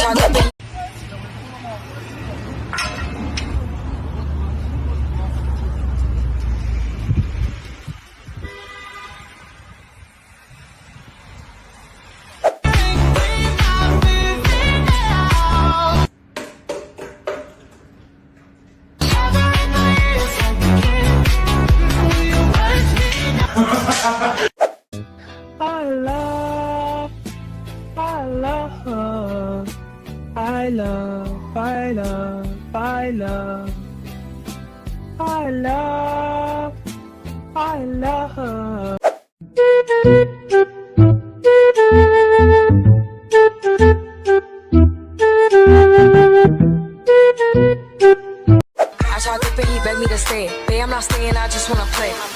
tried to be. I love. I tried to pay, he begged me to stay. Babe, I'm not staying, I just wanna play.